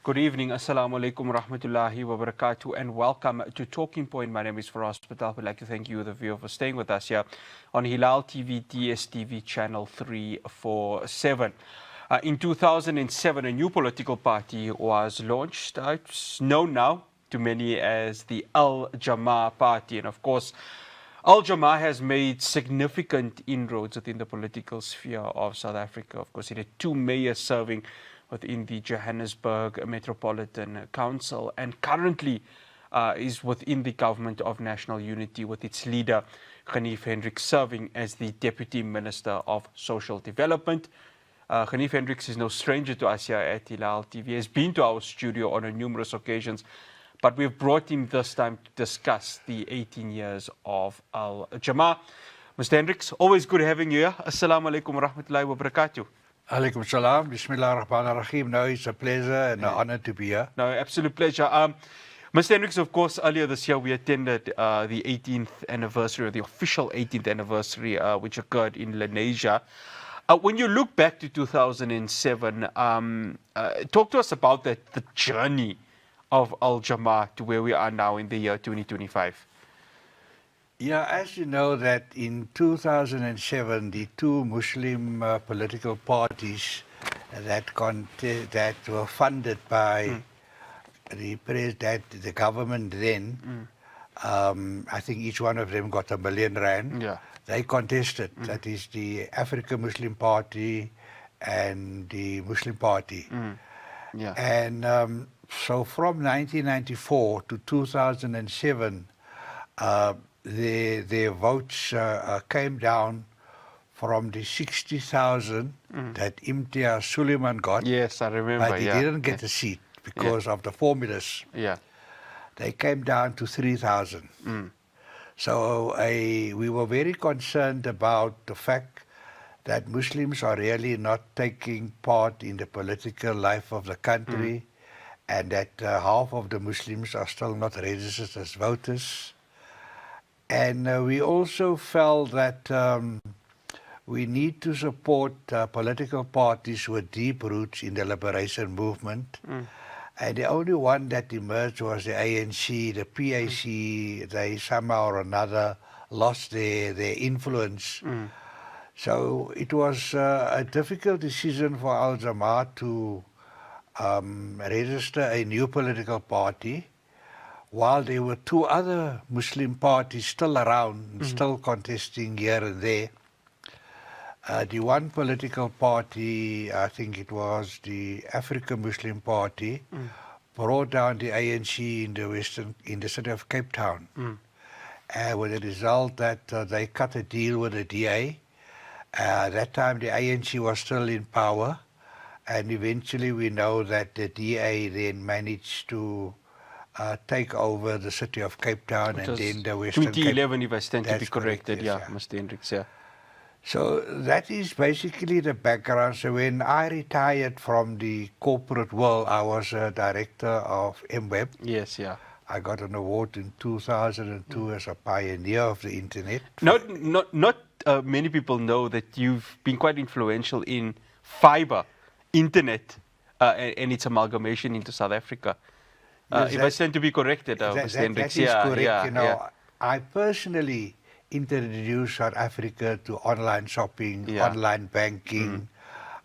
Good evening, Assalamu alaikum rahmatullahi wa barakatuh, and welcome to Talking Point. My name is Faraz Patel. We'd like to thank you, the viewer, for staying with us here on Hilaal TV, DSTV channel 347. In 2007, a new political party was launched. It's known now to many as the Jama'ah party, and of course, Jama'ah has made significant inroads within the political sphere of South Africa. Of course, it had two mayors serving within the Johannesburg Metropolitan Council, and currently is within the Government of National Unity, with its leader, Ganief Hendricks, serving as the Deputy Minister of Social Development. Ganief Hendricks is no stranger to us here at Hilaal TV. He has been to our studio on numerous occasions, but we've brought him this time to discuss the 18 years of Jama'ah. Mr. Hendricks, always good having you here. Assalamu alaikum wa rahmatullahi wa barakatuh. Alaikum salam. Bismillah ar-Rahman ar-Rahim. No, it's a pleasure and an honor to be here. No, absolute pleasure. Mr. Hendricks, of course, earlier this year we attended the 18th anniversary, or the official 18th anniversary, which occurred in Lenasia. When you look back to 2007, talk to us about the journey of Jama'ah to where we are now in the year 2025. Yeah, as you know that in 2007, the two Muslim political parties that were funded by the government then, I think each one of them got R1 million. Yeah. They contested. That is the African Muslim Party and the Muslim Party. Yeah. And so from 1994 to 2007, their votes came down from the 60,000 that Imtiaz Suleiman got. Yes, I remember. But he didn't get a seat because of the formulas. Yeah. They came down to 3,000. So we were very concerned about the fact that Muslims are really not taking part in the political life of the country, and that half of the Muslims are still not registered as voters. And we also felt that we need to support political parties with deep roots in the liberation movement. And the only one that emerged was the ANC, the PAC. They somehow or another lost their influence. So it was a difficult decision for Jama'ah to register a new political party, while there were two other Muslim parties still around, still contesting here and there. The one political party, I think it was the African Muslim Party, brought down the ANC in the city of Cape Town, with the result that they cut a deal with the DA. That time the ANC was still in power, and eventually we know that the DA then managed to take over the city of Cape Town, and then the Western 2011, Cape. if I stand to be corrected, yes, yeah, Mr. Hendricks, yeah. So that is basically the background. So when I retired from the corporate world, I was a director of MWeb. Yes, yeah. I got an award in 2002 as a pioneer of the internet. Not many people know that you've been quite influential in fiber, internet, and its amalgamation into South Africa. Yes, if I stand to be corrected, Mr. Hendricks, that is correct. I personally introduced South Africa to online shopping, online banking,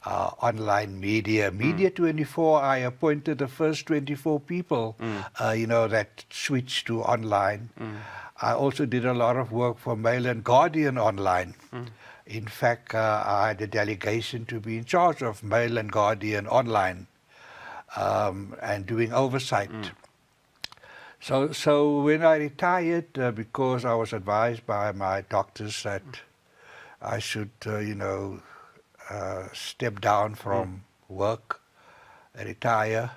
online media. Media 24, I appointed the first 24 people, that switched to online. I also did a lot of work for Mail and Guardian online. In fact, I had a delegation to be in charge of Mail and Guardian online and doing oversight. So when I retired, because I was advised by my doctors that I should, step down from work, retire.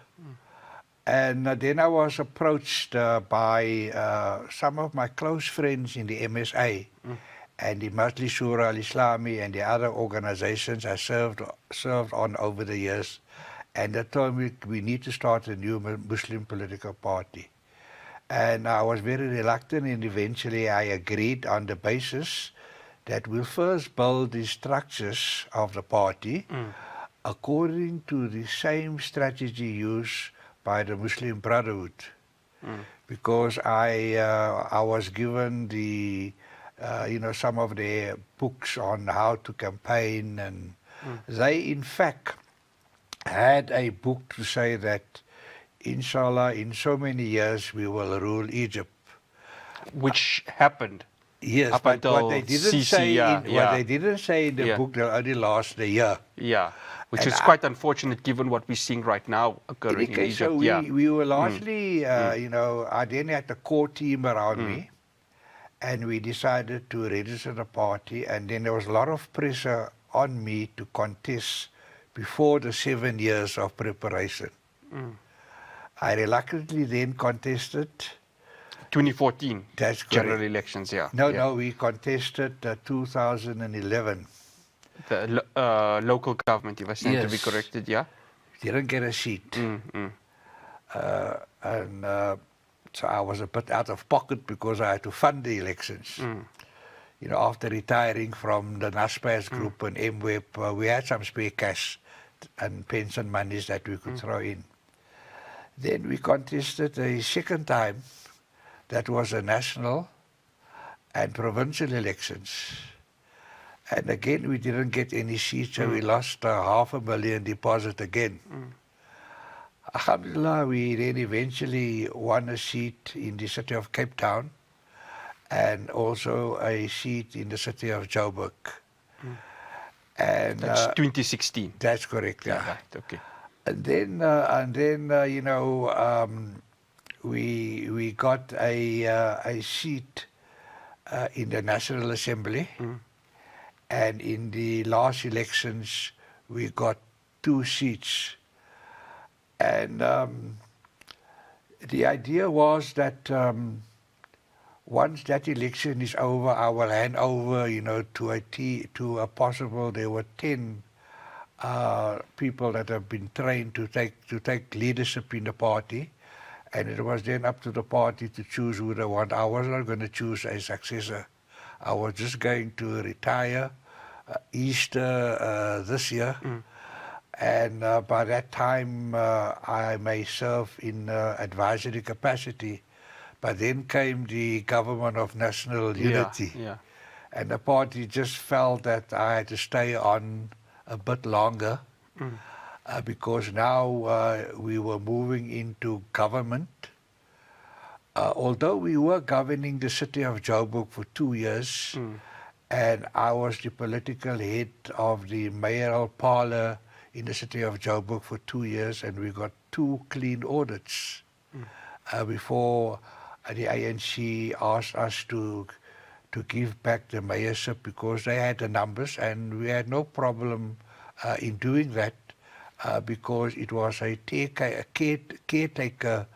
And then I was approached by some of my close friends in the MSA and the Majlis Shura al-Islami and the other organizations I served on over the years. And they told me we need to start a new Muslim political party. And I was very reluctant, and eventually I agreed on the basis that we'll first build the structures of the party according to the same strategy used by the Muslim Brotherhood because I was given the some of their books on how to campaign, and they in fact had a book to say that inshallah in so many years we will rule Egypt, which happened. yes, up but until what they didn't Sisi, say yeah, what they didn't say in the Yeah. book, they'll only last a year. Yeah, which And is quite unfortunate given what we're seeing right now occurring in Okay, Egypt. so we were largely, Mm. I then had the core team around me, and we decided to register the party, and then there was a lot of pressure on me to contest before the 7 years of preparation. I reluctantly then contested. 2014 That's general correct. elections, yeah. No, yeah. no, we contested 2011. The local government, if I stand to be Yes. corrected, yeah? Didn't get a seat. And so I was a bit out of pocket because I had to fund the elections. After retiring from the NASPAS group and MWeb, we had some spare cash and pension monies that we could throw in. Then we contested a second time. That was a national and provincial elections. And again, we didn't get any seats, so we lost 500,000 deposit again. Alhamdulillah, we then eventually won a seat in the city of Cape Town and also a seat in the city of Joburg. And That's 2016. that's correct, yeah. Right, okay. And then we got a seat in the National Assembly, and in the last elections we got 2 seats. And the idea was that once that election is over, I will hand over, to a possible. There were 10 people that have been trained to take leadership in the party, and it was then up to the party to choose who they want. I was not going to choose a successor. I was just going to retire Easter this year. And by that time, I may serve in advisory capacity. But then came the government of national unity. Yeah. And the party just felt that I had to stay on a bit longer because now we were moving into government. Although we were governing the city of Joburg for 2 years, and I was the political head of the mayoral parlor in the city of Joburg for 2 years, and we got 2 clean audits before the ANC asked us to give back the mayorship because they had the numbers, and we had no problem in doing that because it was a caretaker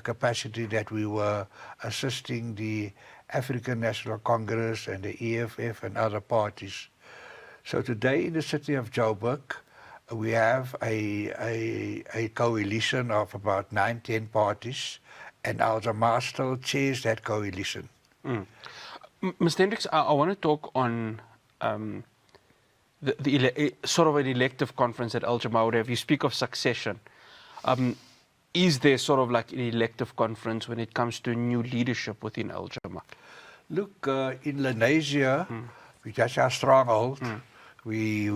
capacity that we were assisting the African National Congress and the EFF and other parties. So today in the city of Joburg, we have a coalition of about 9-10 parties, and our Jama'ah still chairs that coalition. Mr. Hendricks, I want to talk on sort of an elective conference that Al Jama'ah would have. You speak of succession. Is there sort of like an elective conference when it comes to new leadership within Al Jama'ah? Look, in Lenasia, which is our stronghold, we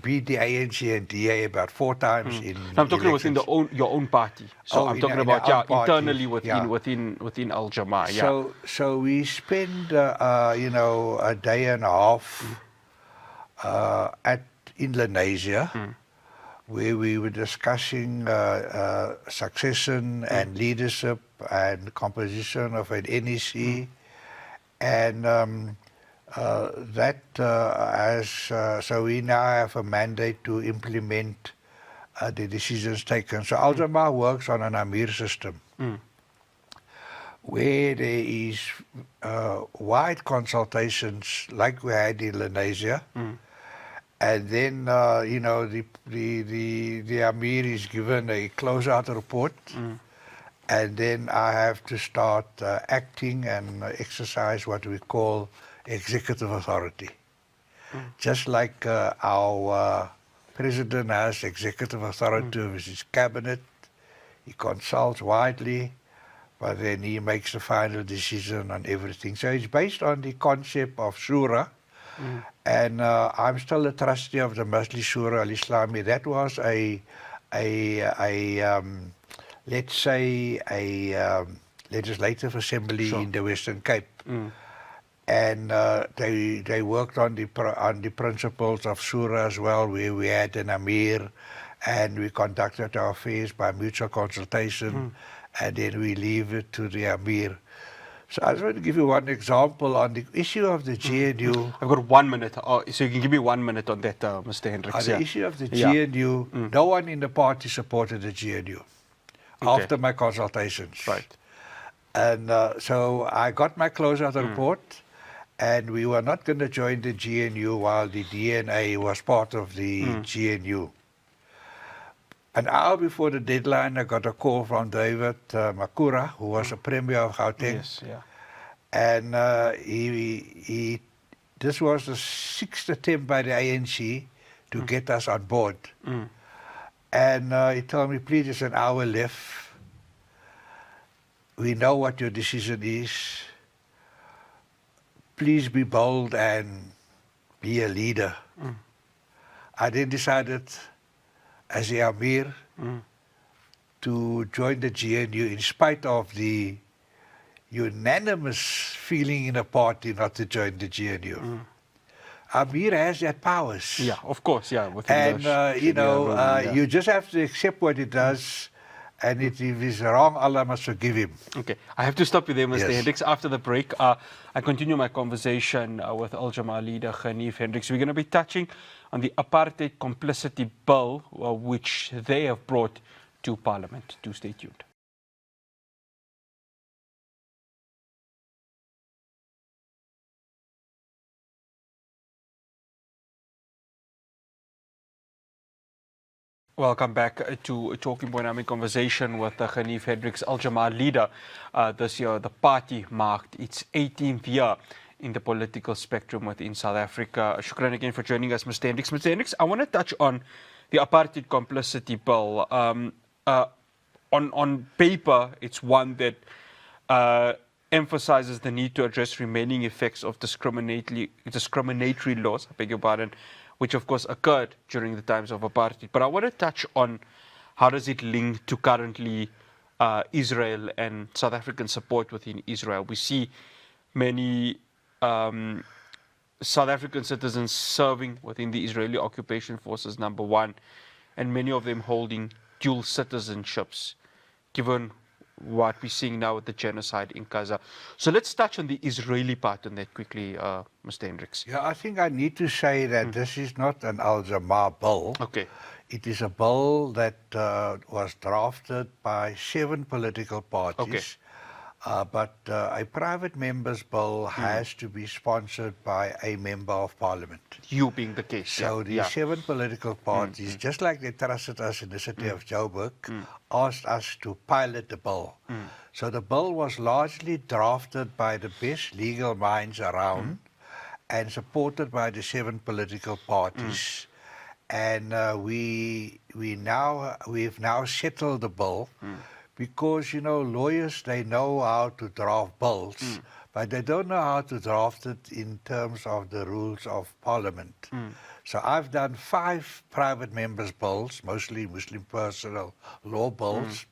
beat the ANC and DA about 4 times in No, I'm talking elections. within your own party. So I'm talking in about our own party, internally yeah. within Al Jama'ah. Yeah. So we spend a day and a half in Lenasia, where we were discussing succession and leadership and composition of an NEC, and so we now have a mandate to implement the decisions taken. So Al Jama'ah works on an Amir system, where there is wide consultations like we had in Lenasia, and then the Amir is given a closeout report, and then I have to start acting and exercise what we call executive authority. Just like our president has executive authority of his cabinet, he consults widely, but then he makes the final decision on everything. So it's based on the concept of Shura. And I'm still a trustee of the Majlis Shura al-Islami. That was let's say, a legislative assembly in the Western Cape. And they worked on the principles of Shura as well, where we had an Amir, and we conducted our affairs by mutual consultation, and then we leave it to the Amir. So I just want to give you one example on the issue of the GNU. I've got 1 minute, so you can give me 1 minute on that, Mr. Hendricks. On the issue of the GNU, no one in the party supported the GNU after my consultations. Right. And so I got my closeout report, and we were not going to join the GNU while the DNA was part of the GNU. An hour before the deadline, I got a call from David Makura, who was the Premier of Gauteng. Yes, yeah. And this was the 6th attempt by the ANC to get us on board. And he told me, please, there's an hour left. We know what your decision is. Please be bold and be a leader. I then decided, as the Amir, to join the GNU in spite of the unanimous feeling in the party not to join the GNU. Amir has that powers. Yeah, of course, yeah. And, you just have to accept what he does, and if he's wrong, Allah must forgive him. Okay, I have to stop you there, Mr. Yes. Hendricks. After the break, I continue my conversation with Jama'ah leader Ganief Hendricks. We're going to be touching on the Apartheid Complicity Bill, which they have brought to Parliament. Do stay tuned. Welcome back to Talking Point. I'm in conversation with Ganief Hendricks, Jama'ah leader. This year, the party marked its 18th year in the political spectrum within South Africa. Shukran again for joining us, Mr. Hendricks. Mr. Hendricks, I want to touch on the Apartheid Complicity Bill. On paper, it's one that emphasizes the need to address remaining effects of discriminatory laws, I beg your pardon, which of course occurred during the times of apartheid. But I want to touch on how does it link to currently Israel and South African support within Israel. We see many South African citizens serving within the Israeli occupation forces, number one, and many of them holding dual citizenships, given what we're seeing now with the genocide in Gaza. So let's touch on the Israeli part on that quickly, Mr. Hendricks. Yeah, I think I need to say that this is not an Jama'ah bill. Okay. It is a bill that was drafted by 7 political parties. Okay. But a private member's bill has to be sponsored by a member of parliament. You being the case. So the 7 political parties, just like they trusted us in the city of Joburg, asked us to pilot the bill. So the bill was largely drafted by the best legal minds around and supported by the 7 political parties. And we've now settled the bill. Because, lawyers, they know how to draft bills, but they don't know how to draft it in terms of the rules of parliament. So I've done 5 private members' bills, mostly Muslim personal law bills.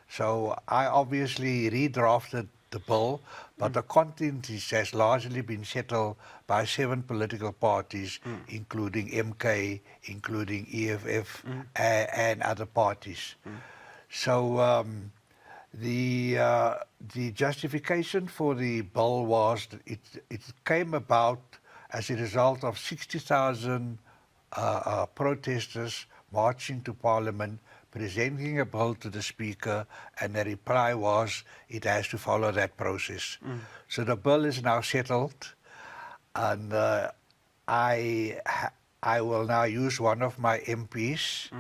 So I obviously redrafted the bill, but the content has largely been settled by 7 political parties, including MK, including EFF, and other parties. So the justification for the bill was that it came about as a result of 60,000 protesters marching to Parliament, presenting a bill to the Speaker, and the reply was it has to follow that process. So the bill is now settled, and I will now use one of my MPs,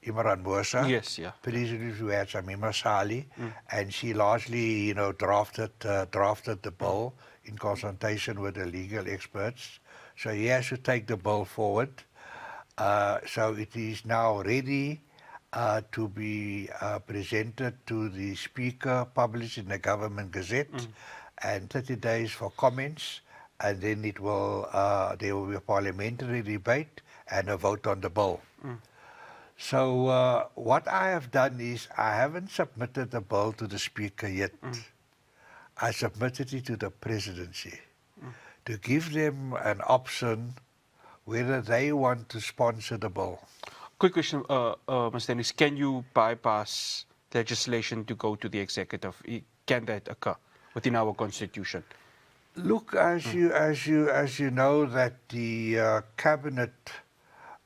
Imran Musa, previously who had Samima Sali, and she largely, drafted the bill in consultation with the legal experts. So he has to take the bill forward. So it is now ready. to be presented to the Speaker, published in the Government Gazette, and 30 days for comments, and then it will there will be a parliamentary debate and a vote on the bill. So what I have done is I haven't submitted the bill to the Speaker yet. I submitted it to the Presidency to give them an option whether they want to sponsor the bill. Quick question, Mr. Hendricks, can you bypass legislation to go to the executive? Can that occur within our constitution? Look, as you know, that the cabinet,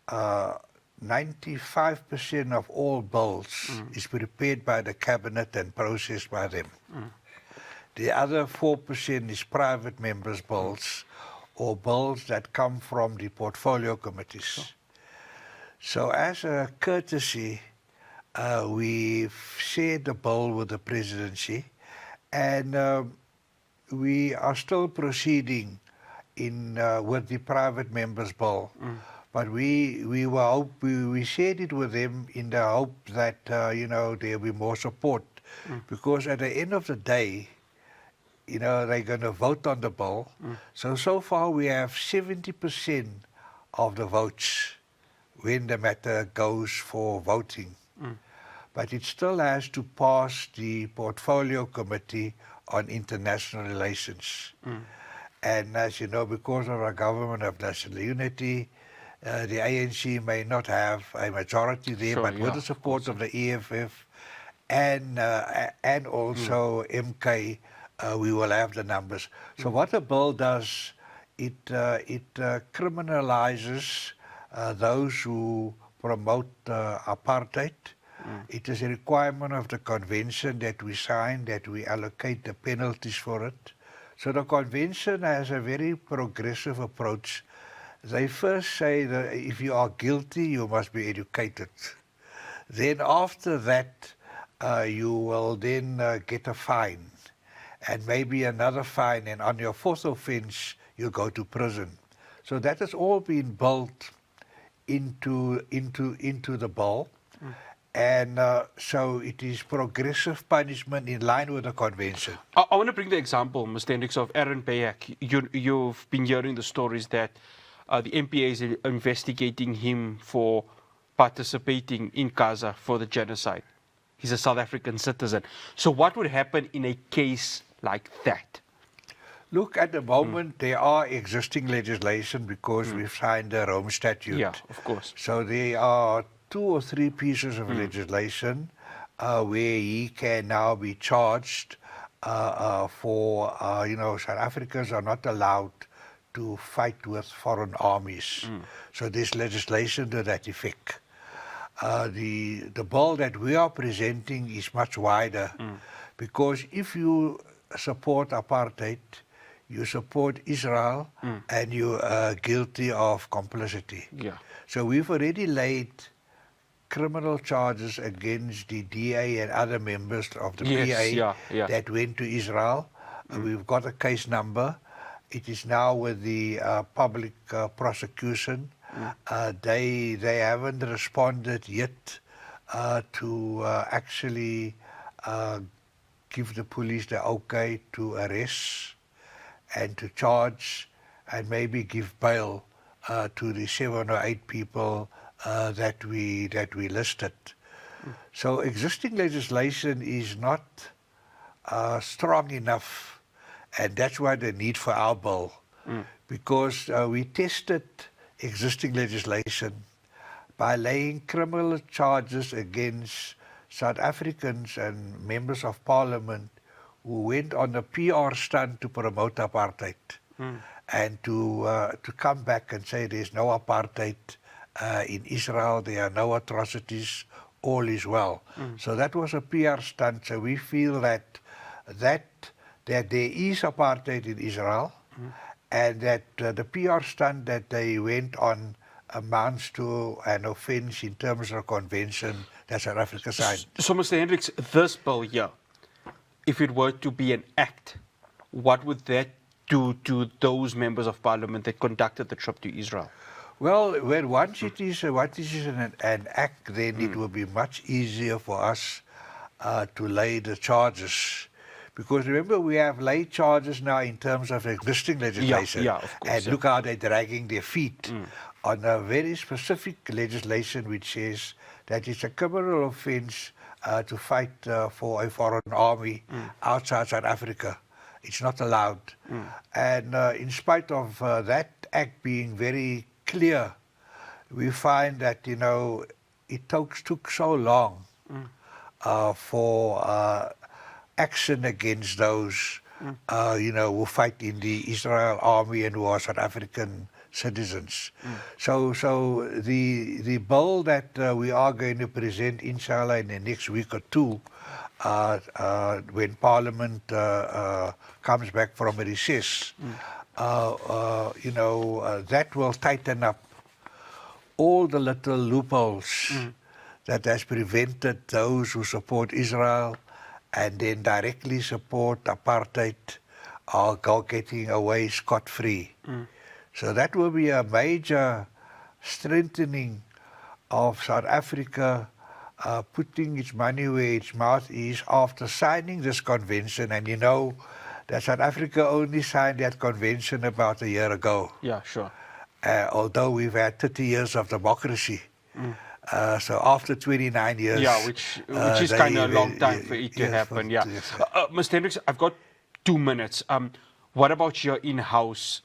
95% of all bills is prepared by the cabinet and processed by them. The other 4% is private members' bills or bills that come from the portfolio committees. So as a courtesy, we've shared the bill with the Presidency, and we are still proceeding in with the private members' bill. But we shared it with them in the hope that you know, there'll be more support, because at the end of the day, you know, they're going to vote on the bill. So far we have 70% of the votes when the matter goes for voting. But it still has to pass the Portfolio Committee on International Relations. And as you know, because of our government of national unity, the ANC may not have a majority there, but with the support of the EFF and also MK, we will have the numbers. So what the bill does, it criminalizes those who promote apartheid. It is a requirement of the convention that we sign, that we allocate the penalties for it. So the convention has a very progressive approach. They first say that if you are guilty, you must be educated. Then after that, you will then get a fine, and maybe another fine, and on your fourth offense, you go to prison. So that has all been built into the bill. And so it is progressive punishment in line with the convention. I want to bring the example, Mr. Hendricks, of Aaron Bayak. You've been hearing the stories that the MPA is investigating him for participating in Gaza for the genocide. He's a South African citizen. So what would happen in a case like that? Look, at the moment, there are existing legislation because we've signed the Rome Statute. Yeah, of course. So there are 2 or 3 pieces of legislation where he can now be charged for, you know, South Africans are not allowed to fight with foreign armies. So there's legislation to that effect. The bill that we are presenting is much wider, because if you support apartheid, you support Israel, and you are guilty of complicity. Yeah. So we've already laid criminal charges against the DA and other members of the PA that went to Israel. We've got a case number. It is now with the public prosecution. They haven't responded yet to actually give the police the okay to arrest and to charge and maybe give bail to the 7 or 8 people that we listed. So existing legislation is not strong enough, and that's why the need for our bill, because we tested existing legislation by laying criminal charges against South Africans and members of parliament who went on a PR stunt to promote apartheid, and to come back and say there's no apartheid in Israel, there are no atrocities, all is well. So that was a PR stunt. So we feel that there is apartheid in Israel, and that the PR stunt that they went on amounts to an offense in terms of convention that South Africa signed. So, Mr. Hendricks, this bill here, if it were to be an act, what would that do to those members of parliament that conducted the trip to Israel? Well, when once it is an act, then it will be much easier for us to lay the charges. Because remember, we have laid charges now in terms of existing legislation. Yeah, of course. And look how they're dragging their feet on a very specific legislation which says that it's a criminal offense to fight for a foreign army outside South Africa. It's not allowed. And in spite of that act being very clear, we find that, it took so long for action against those, who fight in the Israel army and who are South African citizens. So the bill that we are going to present, inshallah, in the next week or two, when Parliament comes back from a recess, that will tighten up all the little loopholes that has prevented those who support Israel and then directly support apartheid are getting away scot-free. So that will be a major strengthening of South Africa putting its money where its mouth is after signing this convention. And you know that South Africa only signed that convention about a year ago. Yeah, sure. Although we've had 30 years of democracy. So after 29 years... Yeah, which is kind of a long time for it to happen, yeah. Yes. Mr. Hendricks, I've got 2 minutes. What about your in-house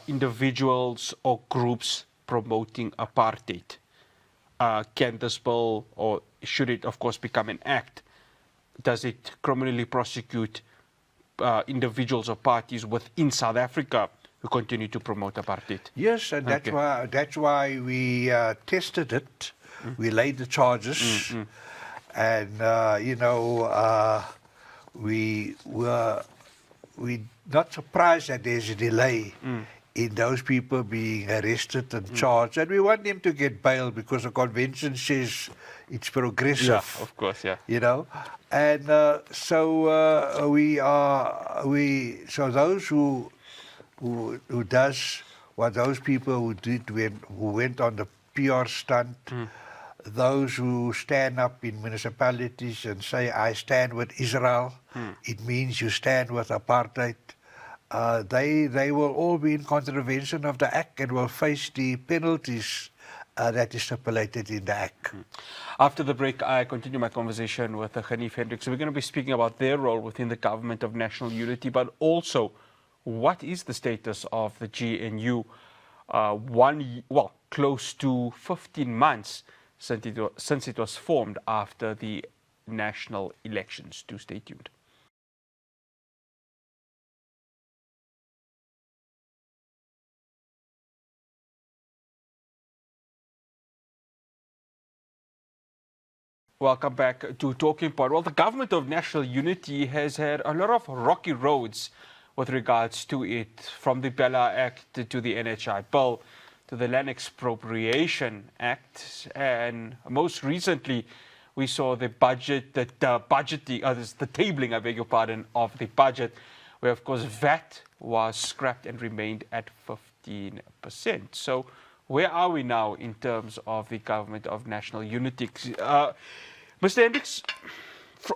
individuals or groups promoting apartheid? Can this bill, or should it, of course, become an act, does it criminally prosecute individuals or parties within South Africa who continue to promote apartheid? Yes, and that's why we tested it. We laid the charges, and we not surprised that there's a delay in those people being arrested and charged, and we want them to get bail because the convention says it's progressive. Yeah, of course, yeah. And so those who does what those people who went on the PR stunt, those who stand up in municipalities and say, I stand with Israel, it means you stand with apartheid, they will all be in contravention of the act and will face the penalties that is stipulated in the act. After the break, I continue my conversation with Ganief Hendricks. So we're going to be speaking about their role within the Government of National Unity, but also what is the status of the GNU close to 15 months since it was formed after the national elections. Do stay tuned. Welcome back to Talking Point. Well, the Government of National Unity has had a lot of rocky roads with regards to it, from the Bella Act to the NHI Bill, to the Land Expropriation Act, and most recently we saw the budget, the tabling, I beg your pardon, of the budget, where of course VAT was scrapped and remained at 15%. So where are we now in terms of the Government of National Unity? Mr. Hendricks,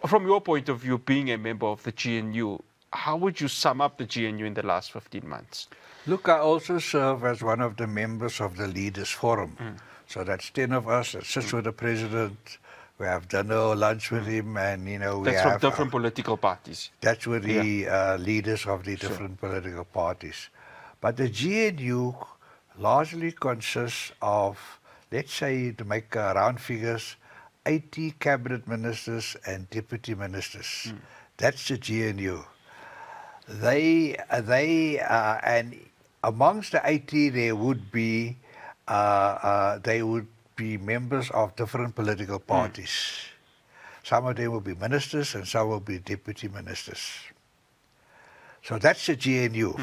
from your point of view, being a member of the GNU, how would you sum up the GNU in the last 15 months? Look, I also serve as one of the members of the Leaders Forum. So that's 10 of us that sits with the president. We have dinner or lunch with him, and we that's have from different political parties. That's with the leaders of the different political parties. But the GNU largely consists of, let's say, to make round figures, 80 cabinet ministers and deputy ministers. That's the GNU. And amongst the 80, there would be members of different political parties. Some of them will be ministers and some will be deputy ministers. So that's the GNU.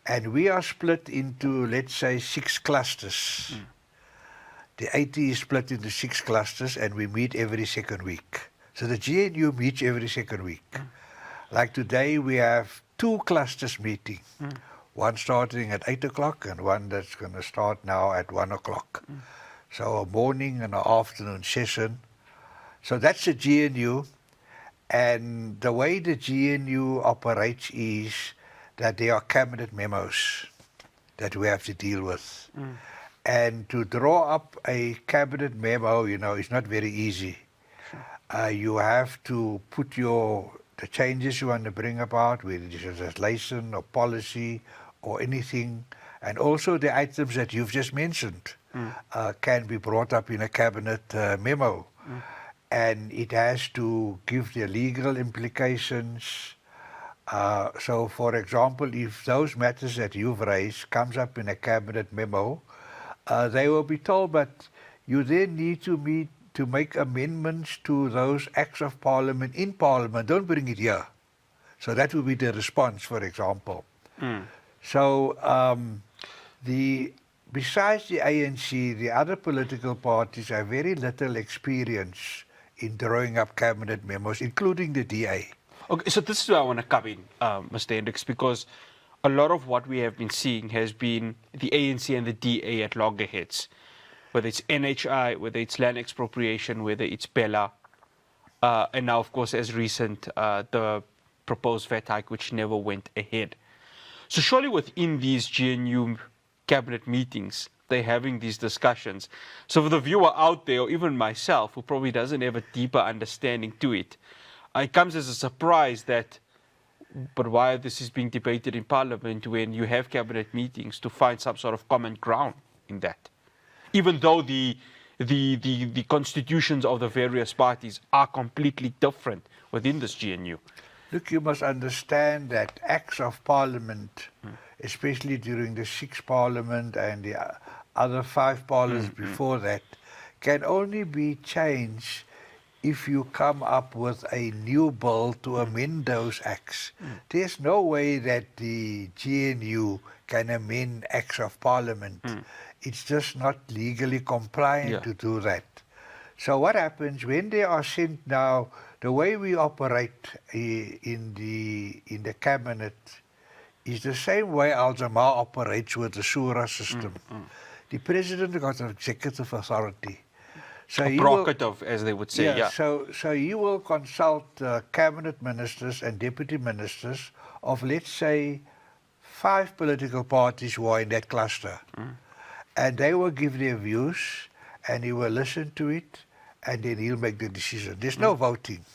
And we are split into, let's say, 6 clusters. The 80 is split into 6 clusters, and we meet every second week. So the GNU meets every second week. Like today, we have 2 clusters meeting. one starting at 8 o'clock and one that's going to start now at 1 o'clock. So a morning and an afternoon session. So that's the GNU. And the way the GNU operates is that there are cabinet memos that we have to deal with. And to draw up a cabinet memo, is not very easy. You have to put the changes you want to bring about, whether it is legislation or policy or anything, and also the items that you've just mentioned can be brought up in a cabinet memo. And it has to give the legal implications. So, for example, if those matters that you've raised comes up in a cabinet memo, they will be told, but you then need to make amendments to those acts of parliament in parliament. Don't bring it here. So that will be the response, for example. So besides the ANC, the other political parties have very little experience in drawing up cabinet memos, including the DA. Okay, so this is where I want to come in, Mr. Hendricks, because a lot of what we have been seeing has been the ANC and the DA at loggerheads, whether it's NHI, whether it's land expropriation, whether it's Bella, and now, of course, as recent, the proposed VAT hike, which never went ahead. So surely within these GNU cabinet meetings, they're having these discussions. So for the viewer out there, or even myself, who probably doesn't have a deeper understanding to it, it comes as a surprise that, but why this is being debated in Parliament when you have cabinet meetings to find some sort of common ground in that, even though the constitutions of the various parties are completely different within this GNU. Look, you must understand that acts of parliament, especially during the 6th parliament and the other 5 parliaments before that, can only be changed if you come up with a new bill to amend those acts. There's no way that the GNU can amend acts of parliament. It's just not legally compliant to do that. So what happens when they are sent now, the way we operate in the cabinet is the same way Jama'ah operates with the Shura system. The president got an executive authority. So a prerogative, as they would say. So he will consult cabinet ministers and deputy ministers of, let's say, 5 political parties who are in that cluster. And they will give their views, and he will listen to it, and then he'll make the decision. There's no voting.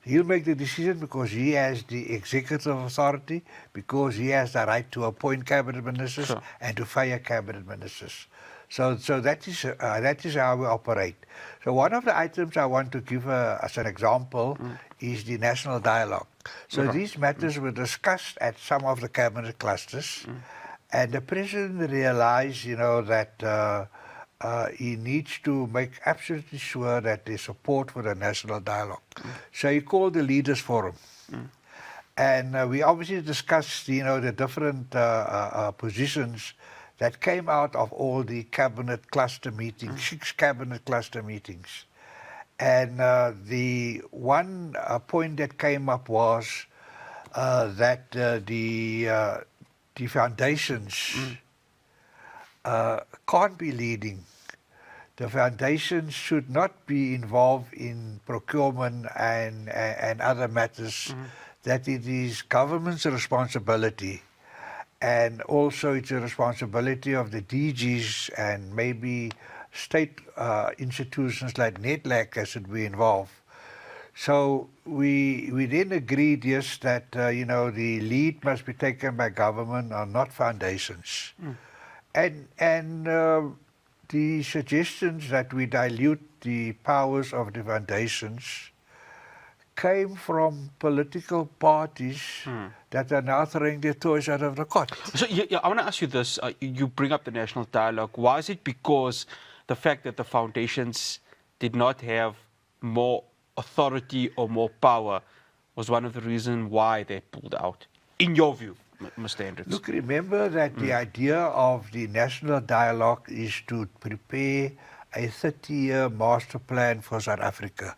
He'll make the decision because he has the executive authority, because he has the right to appoint cabinet ministers and to fire cabinet ministers. So that is how we operate. So one of the items I want to give as an example is the national dialogue. So these matters were discussed at some of the cabinet clusters, and the president realized, that he needs to make absolutely sure that there's support for the national dialogue. So he called the leaders forum. And we obviously discussed, the different positions that came out of all the cabinet cluster meetings, 6 cabinet cluster meetings. And the one point that came up was that the foundations can't be leading. The foundations should not be involved in procurement and other matters, that it is government's responsibility. And also it's a responsibility of the DGs and maybe state institutions like NEDLAC that should be involved. So we then agreed, yes, that the lead must be taken by government and not foundations. And the suggestions that we dilute the powers of the foundations came from political parties that are now throwing their toys out of the cot. So I want to ask you this. You bring up the national dialogue. Why is it because the fact that the foundations did not have more authority or more power was one of the reasons why they pulled out, in your view, Mr. Hendricks? Look, remember that the idea of the national dialogue is to prepare a 30-year master plan for South Africa.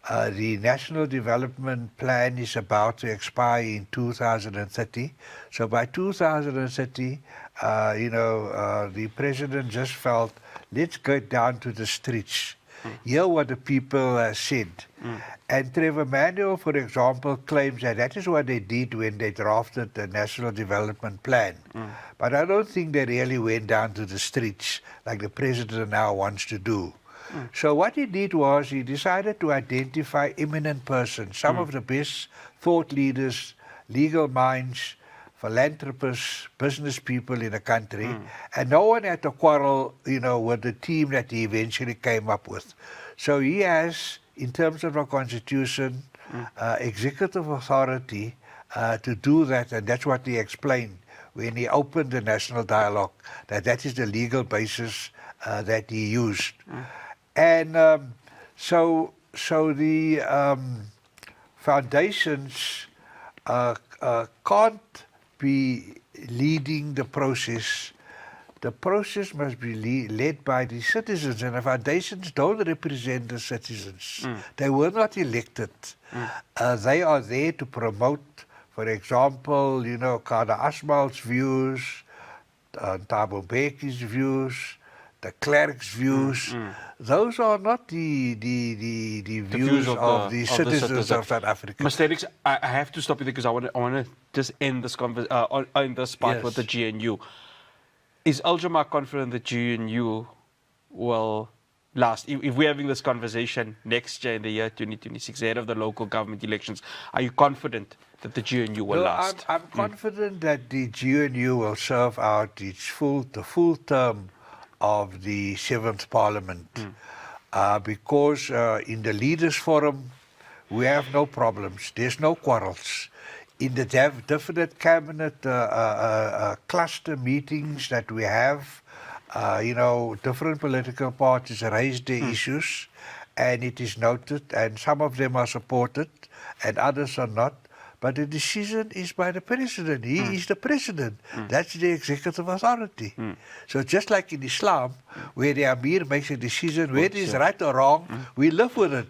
The National Development Plan is about to expire in 2030. So by 2030, the president just felt, let's go down to the streets, hear what the people said. And Trevor Manuel, for example, claims that that is what they did when they drafted the National Development Plan. But I don't think they really went down to the streets like the president now wants to do. So what he did was he decided to identify eminent persons, some of the best thought leaders, legal minds, philanthropists, business people in the country, and no one had to quarrel, with the team that he eventually came up with. So he has, in terms of our constitution, executive authority to do that, and that's what he explained when he opened the national dialogue, that is the legal basis that he used. And so the foundations can't be leading the process. The process must be led by the citizens, and the foundations don't represent the citizens. They were not elected. They are there to promote, for example, Kada Asmal's views, Thabo Mbeki's views, the clerk's views. Those are not the views of the citizens of South Africa. Mr. Hendricks, I have to stop you there because I want to just end this on this part with the GNU. Is Al-Jama'ah confident that GNU will last? If we're having this conversation next year in the year 2026, ahead of the local government elections, are you confident that the GNU will last? I'm confident that the GNU will serve out the full term of the 7th Parliament, because in the Leaders Forum we have no problems, there's no quarrels. In the different cabinet cluster meetings that we have, different political parties raise their issues, and it is noted, and some of them are supported and others are not. But the decision is by the president. He is the president. That's the executive authority. So just like in Islam, where the Amir makes a decision, whether it is right or wrong, we live with it.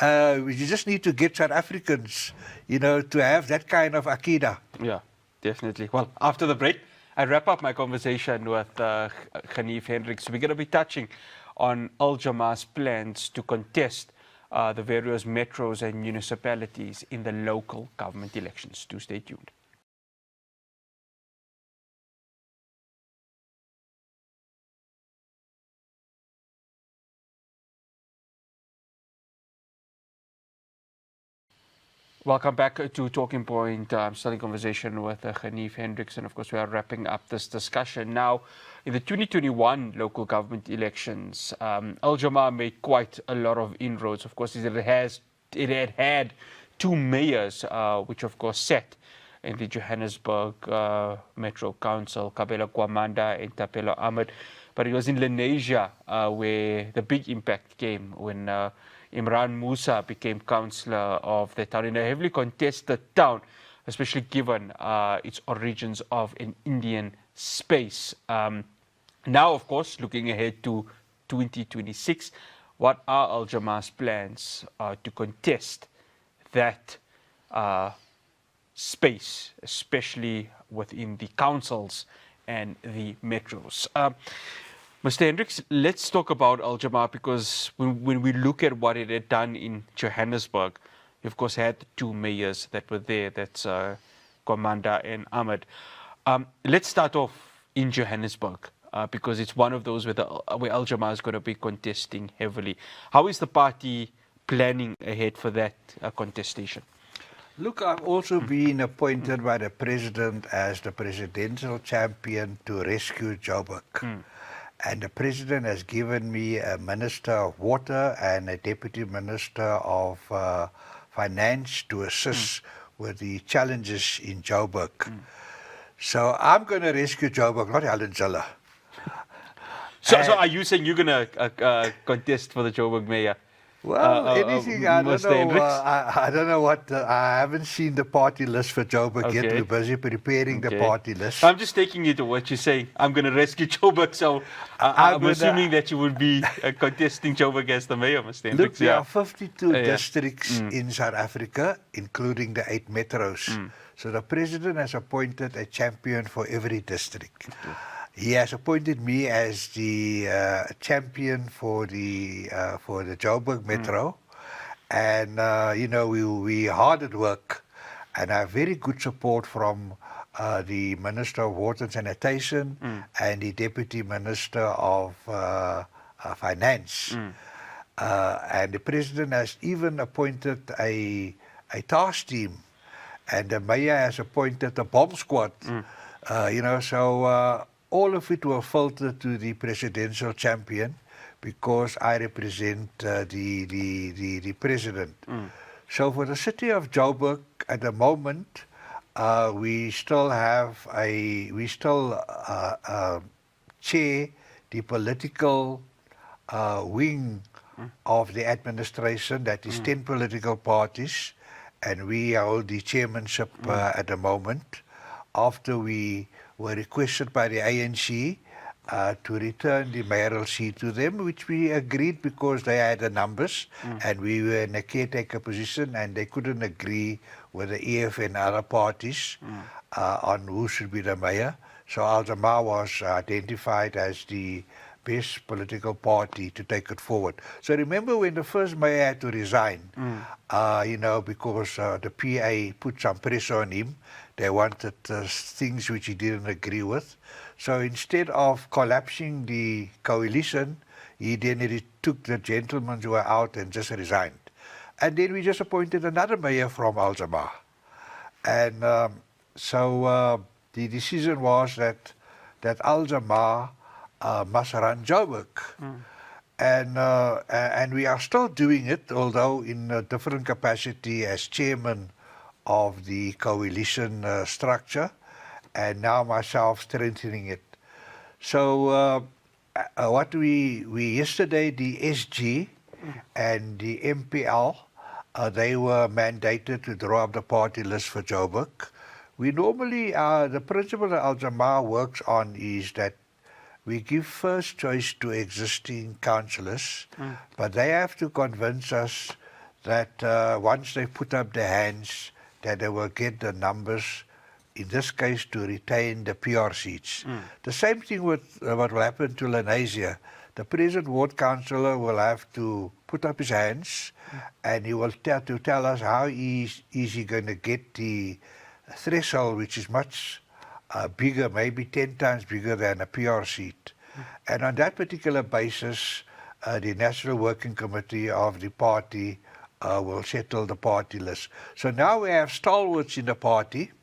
You just need to get South Africans, to have that kind of akida. Yeah, definitely. Well, after the break, I wrap up my conversation with Ganief Hendricks. We're going to be touching on Al-Jama'ah's plans to contest the various metros and municipalities in the local government elections. Do stay tuned. Welcome back to Talking Point. I'm still in conversation with Ganief Hendricks, and of course we are wrapping up this discussion. Now, in the 2021 local government elections, Al-Jama'ah made quite a lot of inroads. Of course, it had two mayors, which of course sat in the Johannesburg Metro Council, Kabelo Kwamanda and Tapelo Ahmed. But it was in Lenasia where the big impact came when Imran Musa became councillor of the town in a heavily contested town, especially given its origins of an Indian space. Now, of course, looking ahead to 2026, what are Al-Jama'ah's plans to contest that space, especially within the councils and the metros? Mr. Hendricks, let's talk about Al-Jama'ah, because when we look at what it had done in Johannesburg, you of course had the two mayors that were there, that's Kwamanda and Ahmed. Let's start off in Johannesburg, because it's one of those where Al-Jama'ah is going to be contesting heavily. How is the party planning ahead for that contestation? Look, I've also been appointed by the president as the presidential champion to rescue Joburg. And the president has given me a minister of water and a deputy minister of finance to assist with the challenges in Joburg. So I'm going to rescue Joburg, not Helen Zille. So are you saying you're going to contest for the Joburg mayor? Well, anything, I don't Mr. know. Hendricks? I don't know what. I haven't seen the party list for Joburg yet. Okay. We're busy preparing the party list. I'm just taking you to what you're saying. I'm going to rescue Joburg, so I'm assuming that you would be contesting Joburg as the mayor, Mr. Hendricks. Look, there are 52 districts in South Africa, including the 8 metros. So the president has appointed a champion for every district. He has appointed me as the champion for the Joburg Metro, and we hard at work, and I have very good support from the Minister of Water and Sanitation and the Deputy Minister of Finance, and the President has even appointed a task team, and the Mayor has appointed a bomb squad. So all of it will filter to the presidential champion because I represent the president. So for the city of Joburg at the moment, we still chair the political wing of the administration. That is 10 political parties, and we hold the chairmanship at the moment. After we were requested by the ANC to return the mayoral seat to them, which we agreed because they had the numbers and we were in a caretaker position and they couldn't agree with the EF and other parties on who should be the mayor. So Jama'ah was identified as the best political party to take it forward. So remember when the first mayor had to resign, because the PA put some pressure on him. They wanted things which he didn't agree with. So instead of collapsing the coalition, he then took the gentlemen who were out and just resigned. And then we just appointed another mayor from Jama'ah. And so the decision was that Jama'ah must run Joburg. And we are still doing it, although in a different capacity as chairman of the coalition structure, and now myself strengthening it. So what we yesterday, the SG and the MPL, they were mandated to draw up the party list for Joburg. We normally, the principle that Jama'ah works on is that we give first choice to existing councillors, but they have to convince us that once they put up their hands, that they will get the numbers, in this case, to retain the PR seats. The same thing with what will happen to Lenasia. The present ward councillor will have to put up his hands and he will tell us how is he going to get the threshold, which is much bigger, maybe 10 times bigger than a PR seat. And on that particular basis, the National Working Committee of the party will settle the party list. So now we have stalwarts in the party.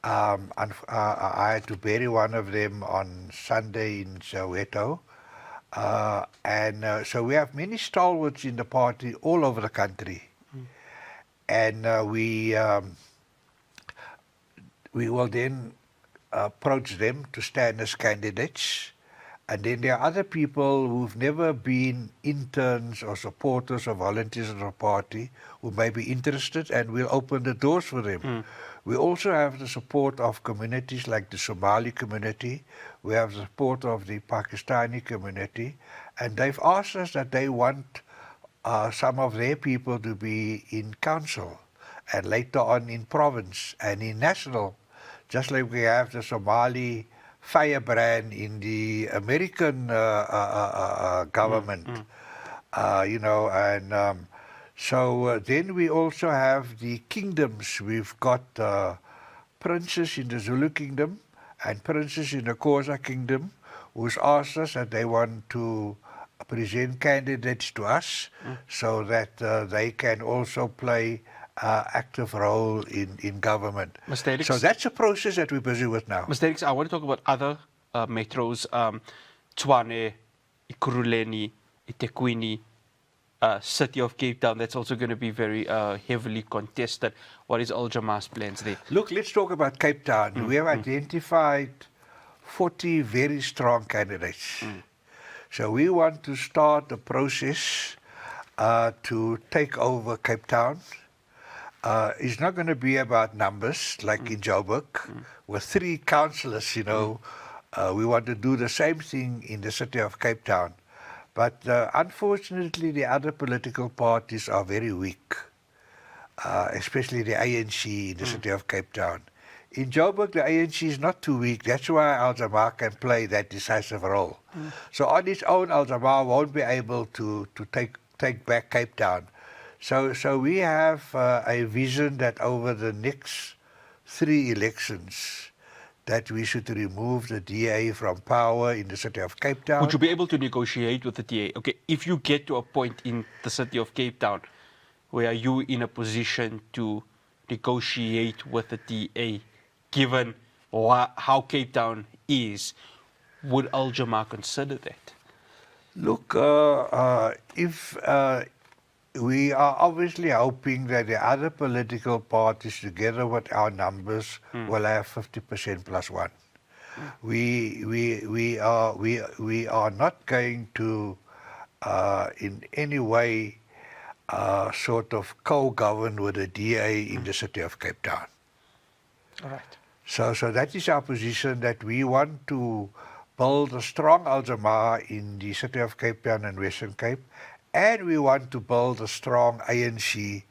I had to bury one of them on Sunday in Soweto. So we have many stalwarts in the party all over the country. And we will then approach them to stand as candidates. And then there are other people who've never been interns or supporters or volunteers of the party who may be interested, and we'll open the doors for them. We also have the support of communities like the Somali community. We have the support of the Pakistani community. And they've asked us that they want some of their people to be in council and later on in province and in national. Just like we have the Somali firebrand in the American government, so then we also have the kingdoms. We've got princes in the Zulu kingdom and princes in the Xhosa kingdom who's asked us that they want to present candidates to us so that they can also play active role in government. So that's a process that we're busy with now. Mr. Hendricks, I want to talk about other metros, Tshwane, Ekurhuleni, eThekwini, city of Cape Town. That's also going to be very heavily contested. What is Jama'ah's plans there? Look, let's talk about Cape Town. We have identified 40 very strong candidates. So we want to start the process to take over Cape Town. It's not going to be about numbers like in Joburg, with 3 councillors, you know. We want to do the same thing in the city of Cape Town. But unfortunately, the other political parties are very weak, especially the ANC in the city of Cape Town. In Joburg, the ANC is not too weak. That's why Al Jama'ah can play that decisive role. So on its own, Al Jama'ah won't be able to take back Cape Town. So we have a vision that over the next 3 elections, that we should remove the DA from power in the city of Cape Town. Would you be able to negotiate with the DA? Okay, if you get to a point in the city of Cape Town where you in a position to negotiate with the DA, given how Cape Town is, would Al Jama'ah consider that? Look, if we are obviously hoping that the other political parties, together with our numbers, will have 50% plus 1. We are not going to in any way sort of co-govern with the DA in the city of Cape Town. All right. So that is our position, that we want to build a strong Al Jama'ah in the city of Cape Town and Western Cape, and we want to build a strong ANC,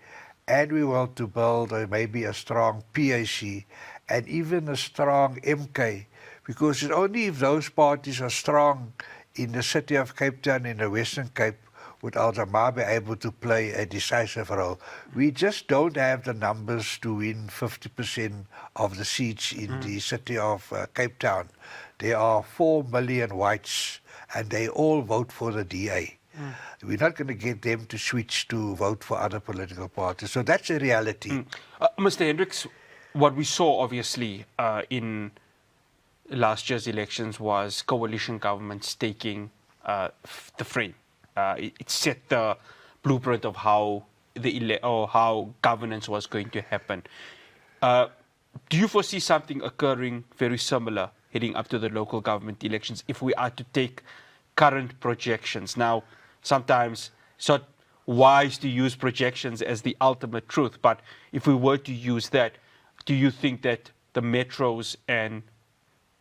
and we want to build maybe a strong PAC, and even a strong MK, because it's only if those parties are strong in the city of Cape Town and the Western Cape would Al Jama'ah be able to play a decisive role. We just don't have the numbers to win 50% of the seats in the city of Cape Town. There are 4 million whites, and they all vote for the DA. We're not going to get them to switch to vote for other political parties. So that's a reality. Mr. Hendricks, what we saw obviously in last year's elections was coalition governments taking the frame. It set the blueprint of how how governance was going to happen. Do you foresee something occurring very similar heading up to the local government elections if we are to take current projections? Now, sometimes it's not wise to use projections as the ultimate truth, but if we were to use that, do you think that the metros and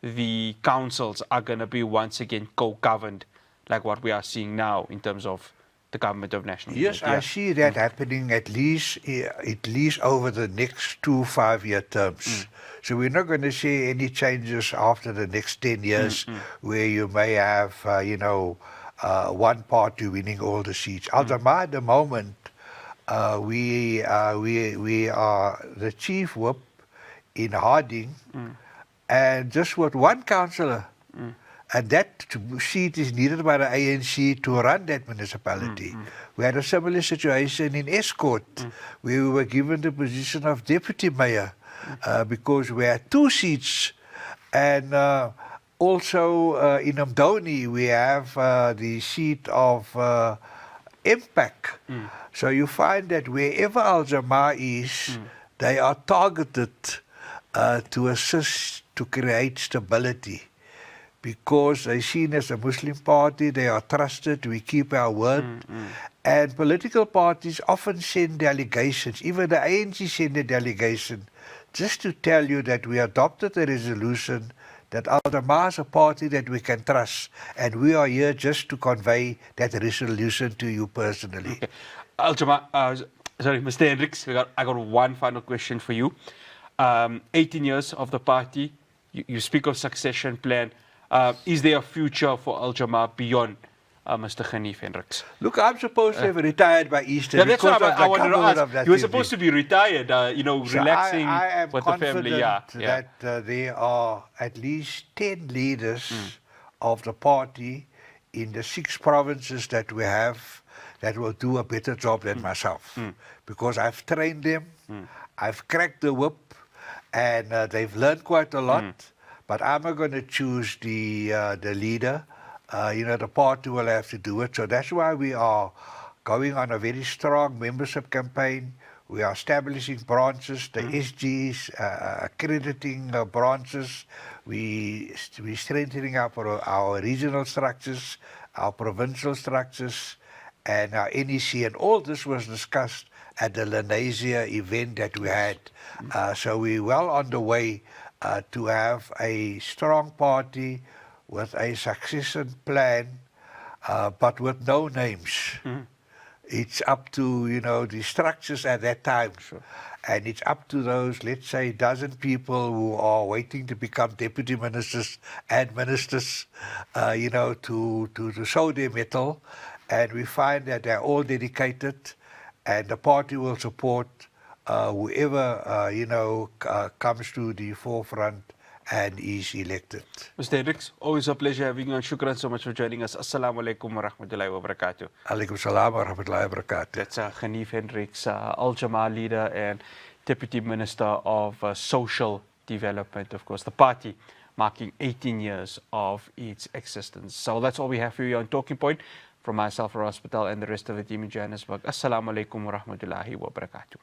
the councils are going to be once again co-governed like what we are seeing now in terms of the government of national unity? Yes, I see that happening at least over the next 2 5-year terms. So we're not going to see any changes after the next 10 years where you may have, one party winning all the seats. Al Jama'ah at the moment, we are the chief whip in Harding, and just with 1 councillor. And that seat is needed by the ANC to run that municipality. We had a similar situation in Escort, where we were given the position of deputy mayor because we had 2 seats. And also in Mdoni, we have the seat of MPAC. So you find that wherever Al Jama'ah is, they are targeted to assist to create stability. Because they're seen as a Muslim party, they are trusted, we keep our word. And political parties often send delegations, even the ANC send a delegation, just to tell you that we adopted a resolution that Al Jama'ah is a party that we can trust, and we are here just to convey that resolution to you personally. Okay. Al Jama'ah, sorry, Mr. Hendricks, I got one final question for you. 18 years of the party, you speak of succession plan. Is there a future for Al Jama'ah beyond Mr. Ganief Hendricks? Look, I'm supposed to have retired by Easter. Yeah, that's what I wanted to ask. You You were supposed to be retired, relaxing I am with the family. That there are at least 10 leaders of the party in the 6 provinces that we have that will do a better job than myself. Because I've trained them, I've cracked the whip, and they've learned quite a lot. But I'm not going to choose the leader. The party will have to do it. So that's why we are going on a very strong membership campaign. We are establishing branches, the SGs, accrediting branches. We're strengthening our regional structures, our provincial structures. and our NEC, and all this was discussed at the Lenasia event that we had. So we're well on the way to have a strong party with a succession plan, but with no names. It's up to, the structures at that time. Sure. And it's up to those, let's say, dozen people who are waiting to become deputy ministers and ministers, to show their mettle. And we find that they're all dedicated, and the party will support whoever, comes to the forefront and is elected. Mr. Hendricks, always a pleasure having you on. Shukran so much for joining us. Assalamu alaikum wa rahmatullahi wa barakatuh. Alaikum salam wa rahmatullahi wa barakatuh. That's Ganief Hendricks, Al-Jama'ah leader and Deputy Minister of Social Development, of course, the party marking 18 years of its existence. So that's all we have for you on Talking Point. From myself, Ross Patel, and the rest of the team in Johannesburg. Assalamu alaikum wa rahmatullahi wa barakatuh.